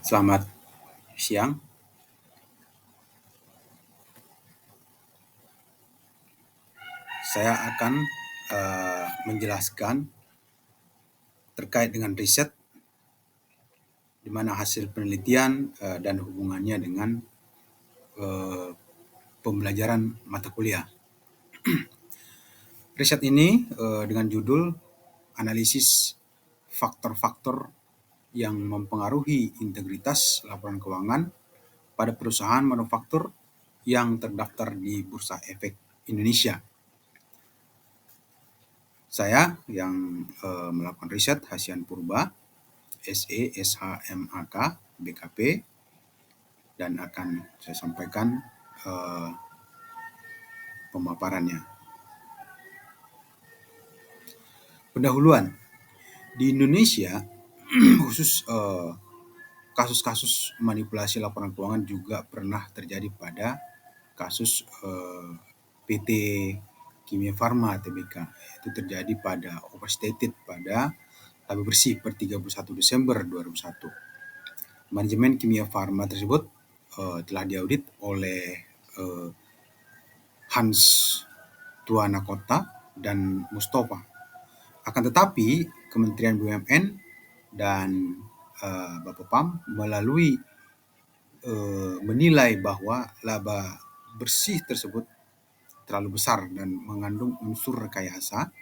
Selamat siang. Saya akan menjelaskan terkait dengan riset di mana hasil penelitian dan hubungannya dengan eh, pembelajaran mata kuliah. Riset ini dengan judul analisis faktor-faktor yang mempengaruhi integritas laporan keuangan pada perusahaan manufaktur yang terdaftar di Bursa Efek Indonesia. Saya yang melakukan riset, Hasyan Purba, SE, SHMAK, BKP, dan akan saya sampaikan pemaparannya. Pendahuluan, di Indonesia khusus kasus-kasus manipulasi laporan keuangan juga pernah terjadi pada kasus PT Kimia Farma Tbk. Itu terjadi pada overstated pada laba bersih per 31 Desember 2001. Manajemen Kimia Farma tersebut telah diaudit oleh Hans Tuanakota dan Mustafa. Akan tetapi Kementerian BUMN dan Bapak PAM melalui menilai bahwa laba bersih tersebut terlalu besar dan mengandung unsur rekayasa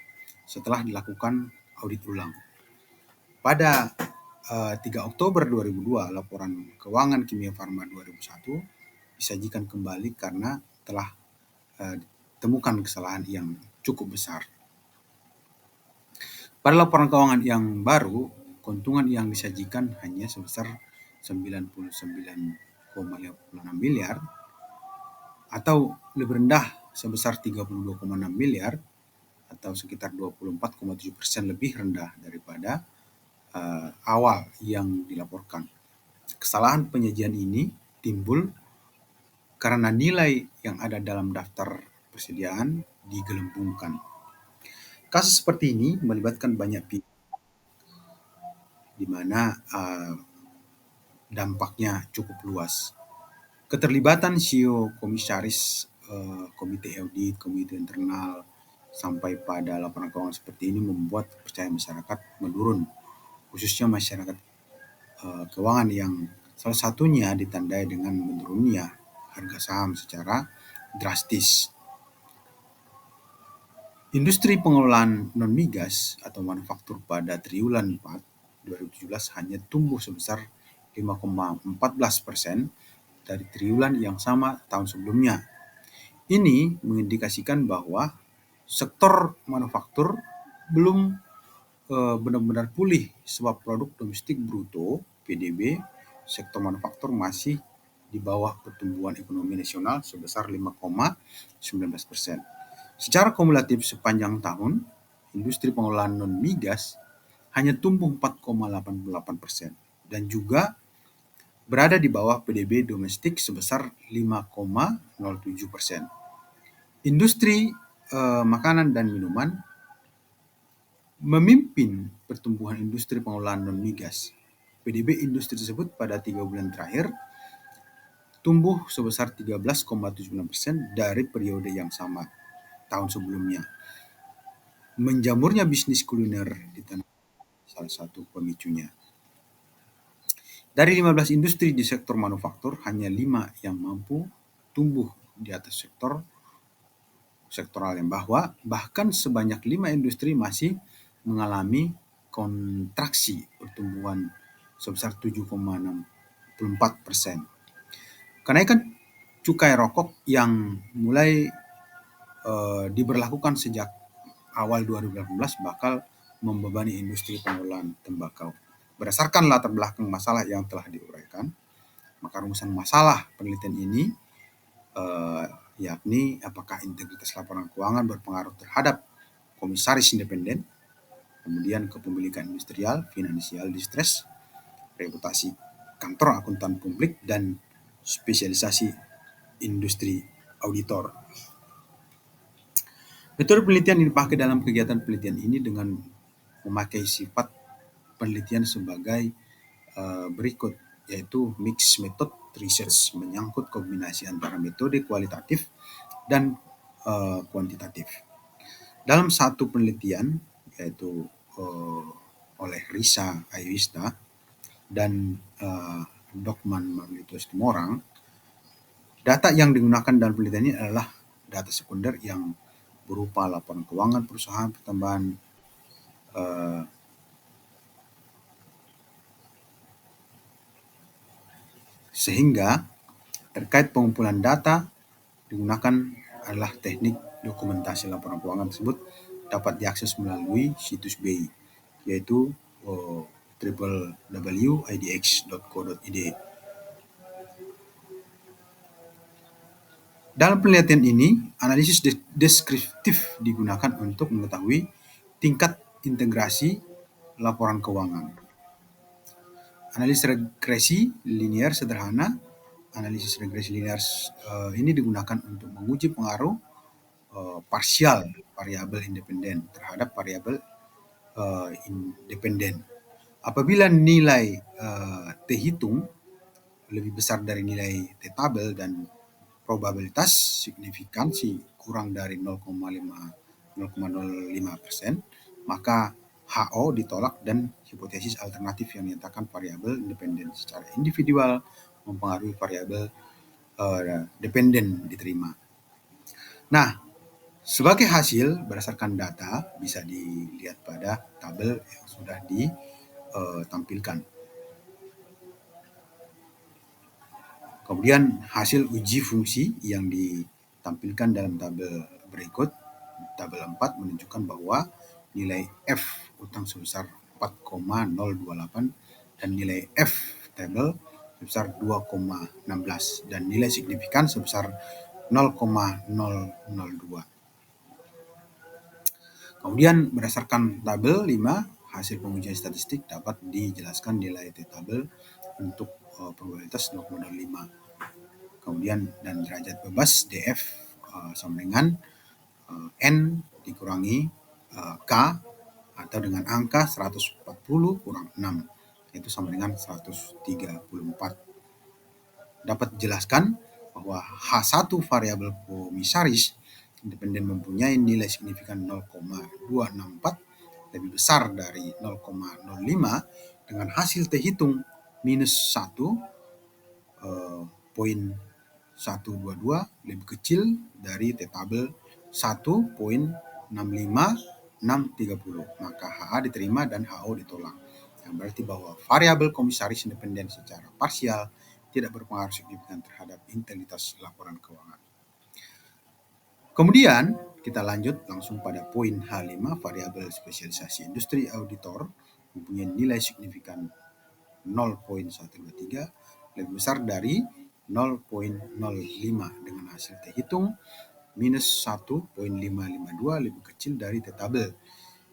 setelah dilakukan audit ulang. Pada 3 Oktober 2002, laporan keuangan Kimia Farma 2001 disajikan kembali karena telah ditemukan kesalahan yang cukup besar. Pada laporan keuangan yang baru, keuntungan yang disajikan hanya sebesar 99,56 miliar atau lebih rendah sebesar 32,6 miliar atau sekitar 24,7% lebih rendah daripada awal yang dilaporkan. Kesalahan penyajian ini timbul karena nilai yang ada dalam daftar persediaan digelembungkan. Kasus seperti ini melibatkan banyak pihak, di mana dampaknya cukup luas. Keterlibatan CEO, komisaris, komite audit, komite internal, sampai pada laporan keuangan seperti ini membuat kepercayaan masyarakat menurun, khususnya masyarakat keuangan yang salah satunya ditandai dengan menurunnya harga saham secara drastis. Industri pengelolaan non-migas atau manufaktur pada triwulan 4 2017 hanya tumbuh sebesar 5,14% dari triwulan yang sama tahun sebelumnya. Ini mengindikasikan bahwa sektor manufaktur belum benar-benar pulih sebab produk domestik bruto (PDB) sektor manufaktur masih di bawah pertumbuhan ekonomi nasional sebesar 5,19%. Secara kumulatif sepanjang tahun, industri pengelolaan non-migas hanya tumbuh 4,88% dan juga berada di bawah PDB domestik sebesar 5,07%. Industri makanan dan minuman memimpin pertumbuhan industri pengelolaan non-migas. PDB industri tersebut pada 3 bulan terakhir tumbuh sebesar 13,79% dari periode yang sama tahun sebelumnya. Menjamurnya bisnis kuliner di tanah salah satu pemicunya. Dari 15 industri di sektor manufaktur, hanya 5 yang mampu tumbuh di atas sektoral yang bahkan sebanyak 5 industri masih mengalami kontraksi pertumbuhan sebesar 7,64%. Kenaikan cukai rokok yang mulai diberlakukan sejak awal 2018 bakal membebani industri pengelolaan tembakau. Berdasarkan latar belakang masalah yang telah diuraikan, maka rumusan masalah penelitian ini yakni apakah integritas laporan keuangan berpengaruh terhadap komisaris independen, kemudian kepemilikan industrial, financial distress, reputasi kantor akuntan publik, dan spesialisasi industri auditor. Metode penelitian yang dipakai dalam kegiatan penelitian ini dengan memakai sifat penelitian sebagai berikut. yaitu mixed method research, menyangkut kombinasi antara metode kualitatif dan kuantitatif. Dalam satu penelitian, yaitu oleh Risa Ayuista dan Dokman Magnitius Morang, data yang digunakan dalam penelitian ini adalah data sekunder yang berupa laporan keuangan perusahaan pertambahan, sehingga terkait pengumpulan data digunakan adalah teknik dokumentasi laporan keuangan tersebut dapat diakses melalui situs BI, yaitu www.idx.co.id. Dalam penelitian ini, analisis deskriptif digunakan untuk mengetahui tingkat integrasi laporan keuangan. Analisis regresi linear sederhana. Analisis regresi linear ini digunakan untuk menguji pengaruh parsial variabel independen terhadap variabel independen. Apabila nilai T hitung lebih besar dari nilai T tabel dan probabilitas signifikansi kurang dari 0,05%, maka HO ditolak dan hipotesis alternatif yang menyatakan variabel independen secara individual mempengaruhi variabel dependen diterima. Nah, sebagai hasil berdasarkan data bisa dilihat pada tabel yang sudah ditampilkan. Kemudian hasil uji fungsi yang ditampilkan dalam tabel berikut, tabel 4 menunjukkan bahwa nilai F utang sebesar 4,028 dan nilai F tabel sebesar 2,16 dan nilai signifikan sebesar 0,002. Kemudian berdasarkan tabel 5, hasil pengujian statistik dapat dijelaskan nilai T tabel untuk probabilitas 0,05. Kemudian dan derajat bebas DF sama dengan N dikurangi K atau dengan angka 140 kurang 6, itu sama dengan 134. Dapat dijelaskan bahwa H1 variabel komisaris independen mempunyai nilai signifikan 0,264 lebih besar dari 0,05 dengan hasil T hitung minus 1,122 lebih kecil dari T tabel 1,65630, maka HA diterima dan HO ditolak. Yang berarti bahwa variabel komisaris independen secara parsial tidak berpengaruh signifikan terhadap integritas laporan keuangan. Kemudian kita lanjut langsung pada poin H5, variabel spesialisasi industri auditor mempunyai nilai signifikan 0,123 lebih besar dari 0,05 dengan hasil T hitung minus 1,552 lebih kecil dari T tabel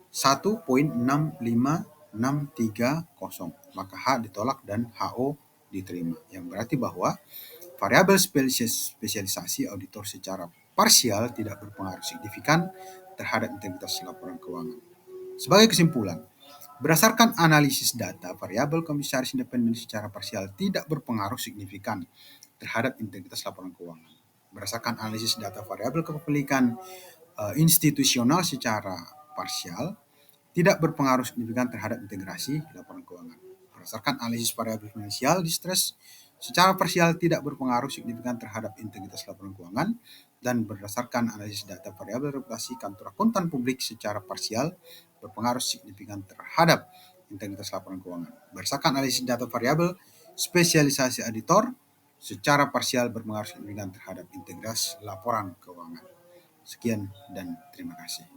1,65630, maka H ditolak dan HO diterima. Yang berarti bahwa variabel spesialisasi auditor secara parsial tidak berpengaruh signifikan terhadap integritas laporan keuangan. Sebagai kesimpulan, berdasarkan analisis data, variabel komisaris independen secara parsial tidak berpengaruh signifikan terhadap integritas laporan keuangan. Berdasarkan analisis data variabel kepemilikan institusional secara parsial tidak berpengaruh signifikan terhadap integrasi laporan keuangan. Berdasarkan analisis variabel finansial distress secara parsial tidak berpengaruh signifikan terhadap integritas laporan keuangan, dan berdasarkan analisis data variabel reputasi kantor akuntan publik secara parsial berpengaruh signifikan terhadap integritas laporan keuangan. Berdasarkan analisis data variabel spesialisasi auditor secara parsial berpengaruh signifikan terhadap integritas laporan keuangan. Sekian dan terima kasih.